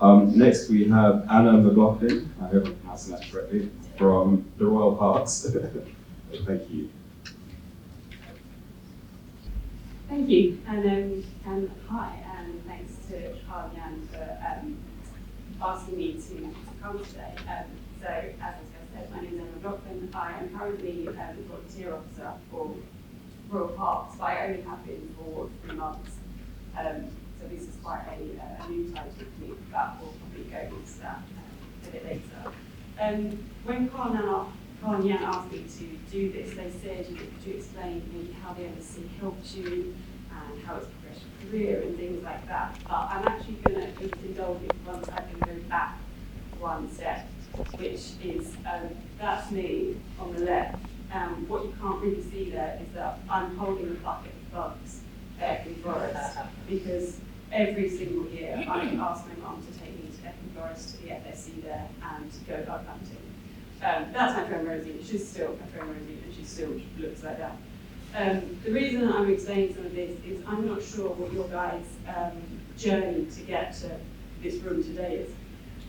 Next we have Anna MacLaughlin, I hope I'm pronouncing that correctly, from the Royal Parks. Thank you. Thank you, and hi, and thanks to Carl and Jan for asking me to come today. So, as I said, my name is Anna MacLaughlin. I am currently the volunteer officer for Royal Parks, but I only have been for 3 months. So this is quite a new title for me, but we'll probably go into that a bit later. When Carl and Jan asked me to do this, they said, could you explain maybe how the MSc helped you and how it's progressed your career and things like that. But I'm actually going to indulge it once I can go back one step, which is that's me on the left. What you can't really see there is that I'm holding a bucket of bugs at Epping Forest because every single year I ask my mum to take me to Epping Forest to the FSC there and go bug hunting. That's my friend Rosie. She's still my friend Rosie, and she still looks like that. The reason I'm explaining some of this is I'm not sure what your guys' journey to get to this room today is,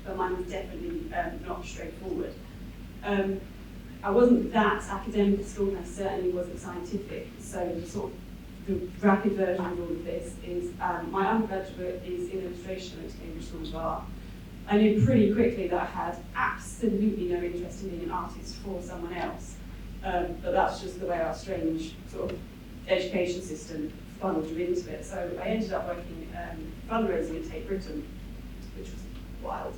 but mine was definitely not straightforward. I wasn't that academic at school, and I certainly wasn't scientific, so the rapid version of all of this is my undergraduate is in illustration at Cambridge School of Art. I knew pretty quickly that I had absolutely no interest in being an artist for someone else, but that's just the way our strange sort of education system funneled you into it. So I ended up working fundraising at Tate Britain, which was wild.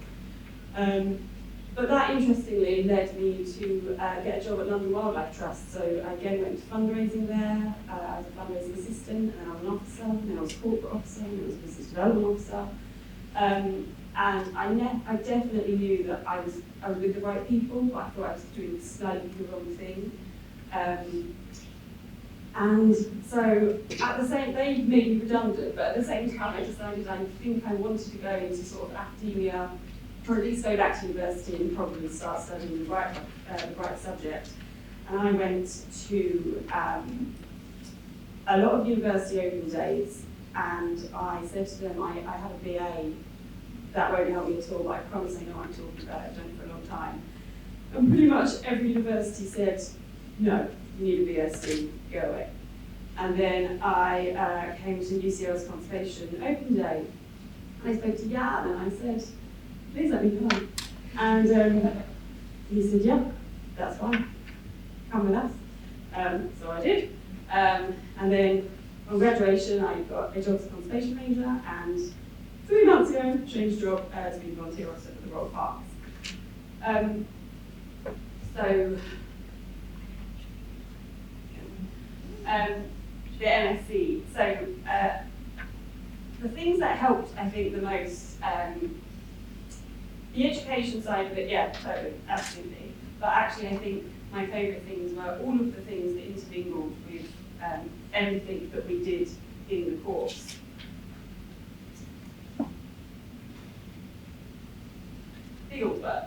But that interestingly led me to get a job at London Wildlife Trust. So I again went to fundraising there. I was a fundraising assistant, and then I was an officer, and then I was a corporate officer, and then I was a business development officer. And I definitely knew that I was with the right people, but I thought I was doing slightly the wrong thing. And so at the same, they made me redundant, but at the same time I decided I think I wanted to go into sort of academia, or at least go back to university and probably start studying the right subject. And I went to a lot of university open days, and I said to them, I have a BA, that won't help me at all, but I promise I know what I'm talking about, I've done it for a long time. And pretty much every university said, no, you need a BSc, go away. And then I came to UCL's Conservation Open Day, and I spoke to Jan, and I said, please let me come. And he said, yeah, that's fine, come with us. So I did. And then on graduation, I got a job as a conservation ranger, and 3 months ago, changed job to be volunteer officer for the Royal Parks. The MSc. So the things that helped, I think, the most, the education side of it, yeah, totally, absolutely. But actually, I think my favourite things were all of the things that intermingled with everything that we did in the course. Field work.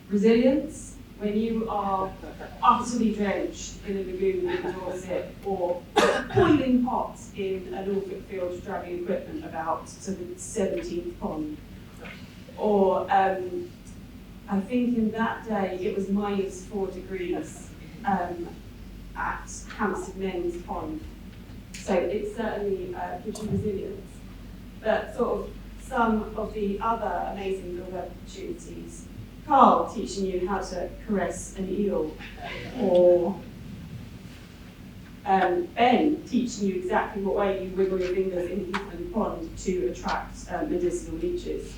Resilience, when you are utterly drenched in a lagoon in Dorset, or boiling hot in a Norfolk field dragging equipment about to the 17th pond. Or I think in that day it was -4 degrees at Hampstead Men's Pond. So it certainly gives you resilience. But sort of some of the other amazing field work opportunities, Carl teaching you how to caress an eel, or Ben teaching you exactly what way you wiggle your fingers in Heathland Pond to attract medicinal leeches,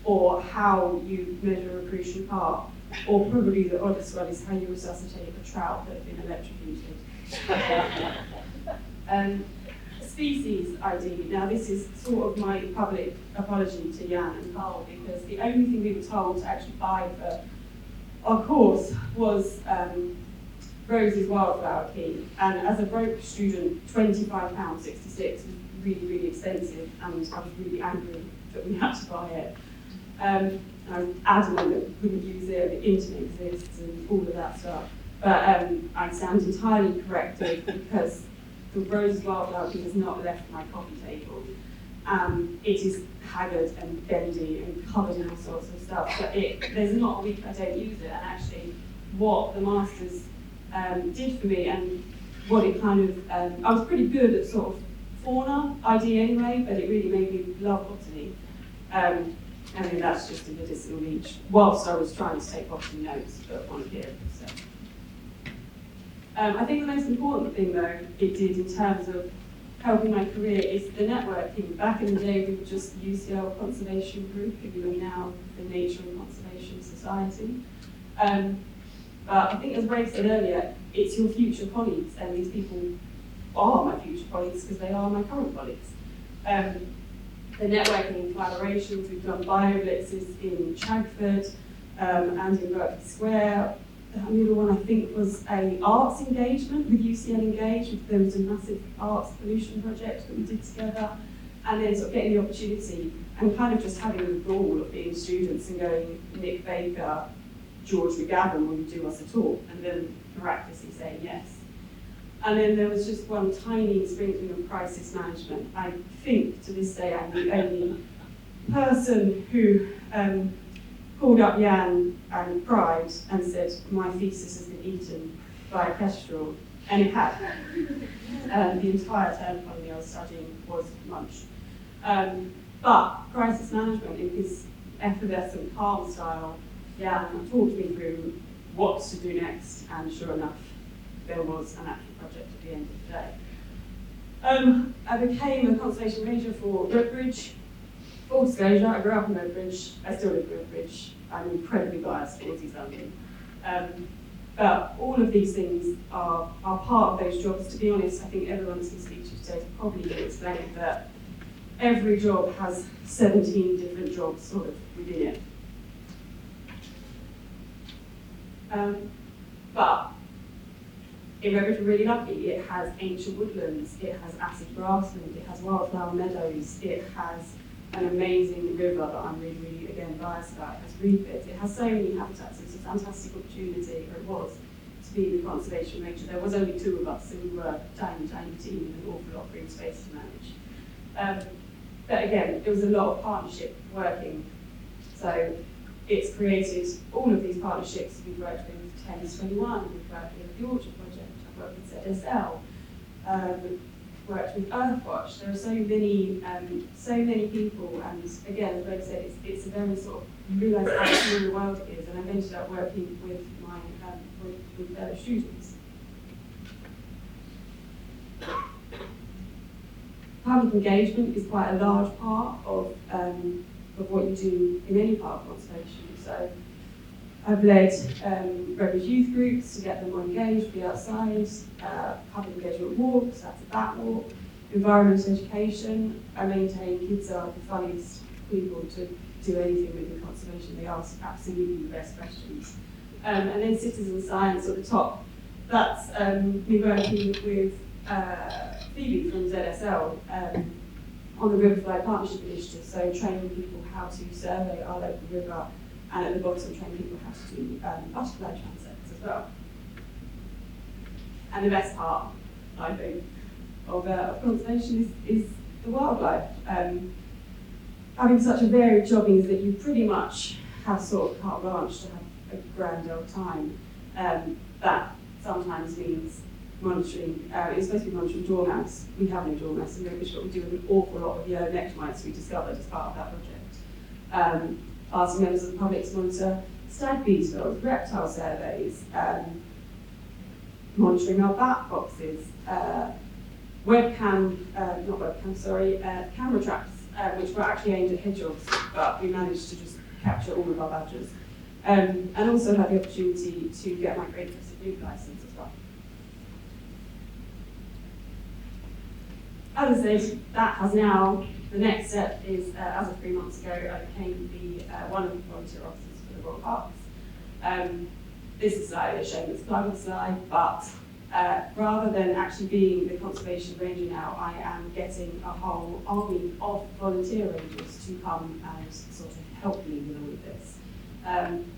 or how you measure a crucial carp, or probably the oddest one is how you resuscitate a trout that had been electrocuted. Species ID. Now this is sort of my public apology to Jan and Carl, because the only thing we were told to actually buy for our course was Rose's wildflower key. And as a broke student, £25.66 was really, really expensive, and I was really angry that we had to buy it. And I was adamant that we couldn't use it, the internet exists and all of that stuff. But I stand entirely corrected, because the Rose Wildflower key has not left my coffee table. It is haggard and bendy and covered in all sorts of stuff, but there's not a week I don't use it. And actually, what the masters did for me, and what it kind of, I was pretty good at sort of fauna ID anyway, but it really made me love botany. I mean, that's just a medicinal niche, whilst I was trying to take botany notes for one of the areas. So. I think the most important thing, though, it did in terms of helping my career is the networking. Back in the day, we were just UCL Conservation Group, and we are now the Nature and Conservation Society. But I think, as Ray said earlier, it's your future colleagues, and these people are my future colleagues because they are my current colleagues. The networking and collaborations, we've done bio-blitzes in Chagford and in Berkeley Square. The other one, I think, was a arts engagement with UCL Engage. There was a massive arts pollution project that we did together, and then sort of getting the opportunity and kind of just having the goal of being students and going, Nick Baker, George McGavin, will you do us a talk? And then miraculously saying yes. And then there was just one tiny sprinkling of crisis management. I think to this day I'm the only person who called up Jan and cried and said, my thesis has been eaten by a kestrel. And it had. The entire term holiday I was studying was lunch. But crisis management, in his effervescent, calm style, Jan talked me through what to do next, and sure enough, there was an actual project at the end of the day. I became a conservation ranger for Redbridge. Full disclosure, I grew up in Redbridge. I still live in Redbridge. I'm incredibly biased towards East London. But all of these things are part of those jobs. To be honest, I think everyone who's speaking to you today is probably going to explain that every job has 17 different jobs sort of within it. But in Redbridge, we're really lucky. It has ancient woodlands, it has acid grassland, it has wildflower meadows, it has an amazing river that I'm really, really, again, biased about. It has reed beds, it has so many habitats. It's a fantastic opportunity, or it was, to be the conservation ranger. There was only 2 of us, so we were a tiny, tiny team with an awful lot of green space to manage. But again, there was a lot of partnership working. So it's created all of these partnerships. We've worked with 1021, we've worked with the Orchard Project, I've worked with ZSL, worked with Earthwatch. There are so many people, and again, as Ray said, it's a very sort of, you realise how small the world is, and I've ended up working with my with fellow students. Public engagement is quite a large part of what you do in any part of conservation. So I've led Redbridge youth groups to get them more engaged, be outside, public engagement walks, that's a bat walk, environmental education. I maintain kids are the funniest people to do anything within conservation. They ask absolutely the best questions. And then citizen science at the top. That's me working with Phoebe from ZSL on the Riverflow Partnership Initiative, so training people how to survey our local river, and at the bottom training people how to do butterfly transects as well. And the best part, I think, of conservation is the wildlife. Having such a varied job means that you pretty much have sort of carte blanche to have a grand old time. That sometimes means monitoring, it's supposed to be monitoring dormouse. We have no dormouse in Redbridge, but we do an awful lot of yellow necked mice we discovered as part of that project. Asking members of the public to monitor stag beetles, reptile surveys, monitoring our bat boxes, camera traps, which were actually aimed at hedgehogs, but we managed to just capture all of our badgers. And also had the opportunity to get my Great Crested Loop license as well. As I said, that has now, the next step is, as of 3 months ago, I became one of the volunteer officers for the Royal Parks. This is a shameless plug on the slide, but rather than actually being the conservation ranger now, I am getting a whole army of volunteer rangers to come and sort of help me with all of this.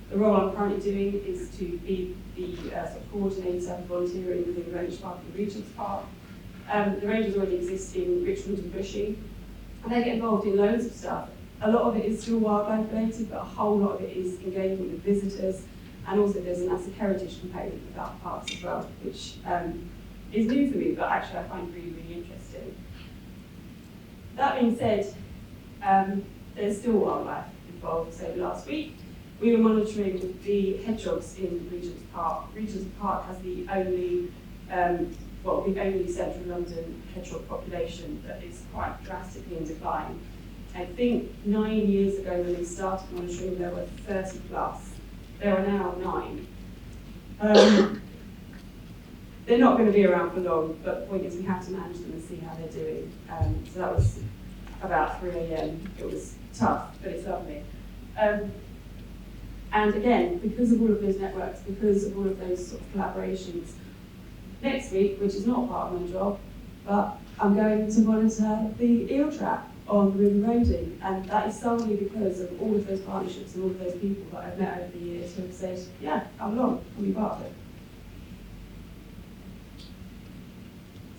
The role I'm currently doing is to be the sort of coordinator for volunteering within the Range Park and Regent's Park. The rangers already exist in Richmond and Bushy, And they get involved in loads of stuff. A lot of it is still wildlife related, but a whole lot of it is engagement with visitors. And also there's a massive heritage component about parks as well, which is new for me, but actually I find really, really interesting. That being said, there's still wildlife involved. So last week, we were monitoring the hedgehogs in Regent's Park. Regent's Park has the only central London hedgehog population that is quite drastically in decline. I think 9 years ago when we started monitoring, there were 30 plus. There are now 9. They're not going to be around for long, but the point is we have to manage them and see how they're doing. So that was about 3 a.m. It was tough, but it's lovely. And again, because of all of those networks, because of all of those sort of collaborations, next week, which is not part of my job, but I'm going to monitor the eel trap on the River Roding, and that is solely because of all of those partnerships and all of those people that I've met over the years who have said, yeah, come along, can be part of it.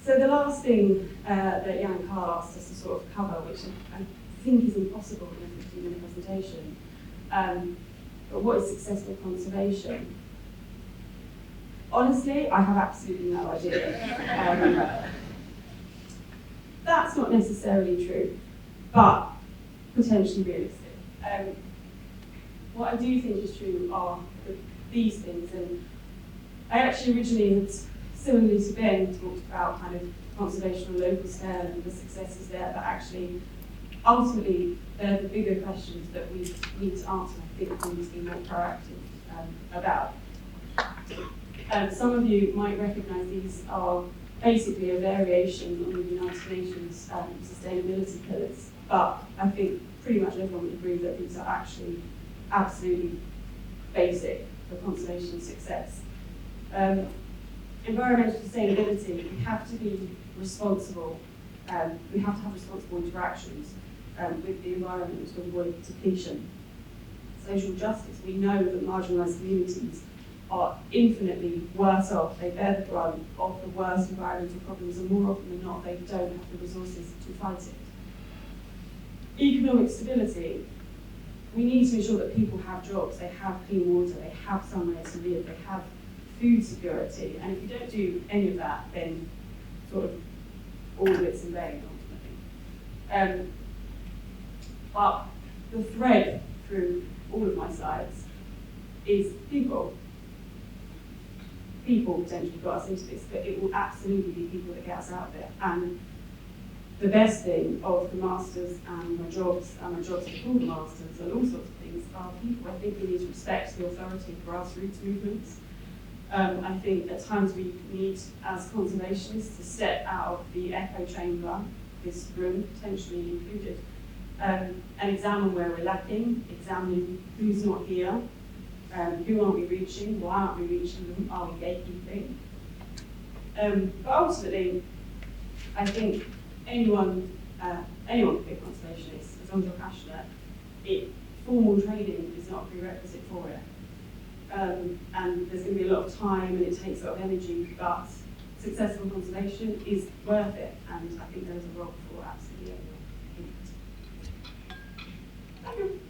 So the last thing that Jan and Carl asked us to sort of cover, which I think is impossible in a 15-minute presentation, but what is successful conservation? Honestly, I have absolutely no idea. That's not necessarily true, but potentially realistic. What I do think is true are these things, and I actually originally had, similarly to Ben, talked about kind of conservation on a local scale and the successes there, but actually, ultimately, they're the bigger questions that we need to answer. I think we need to be more proactive about. Some of you might recognise these are basically a variation on the United Nations sustainability pillars, but I think pretty much everyone would agree that these are actually absolutely basic for conservation success. Environmental sustainability, we have to be responsible, we have to have responsible interactions with the environment to avoid depletion. Social justice, we know that marginalised communities are infinitely worse off. They bear the brunt of the worst environmental problems, and more often than not, they don't have the resources to fight it. Economic stability, we need to ensure that people have jobs, they have clean water, they have somewhere to live, they have food security, and if you don't do any of that, then sort of all of it's in vain, ultimately. But the thread through all of my slides is people. People potentially got us into this, but it will absolutely be people that get us out there. And the best thing of the masters and my jobs before the masters and all sorts of things are people. I think we need to respect the authority of grassroots movements. I think at times we need, as conservationists, to step out of the echo chamber, this room potentially included, and examine where we're lacking, examine who's not here, who aren't we reaching, why aren't we reaching them, are we gatekeeping? But ultimately, I think anyone can be a conservationist as long as you're passionate. Formal training is not a prerequisite for it. And there's going to be a lot of time and it takes a lot of energy, but successful conservation is worth it, and I think there's a role for absolutely everyone. Thank you.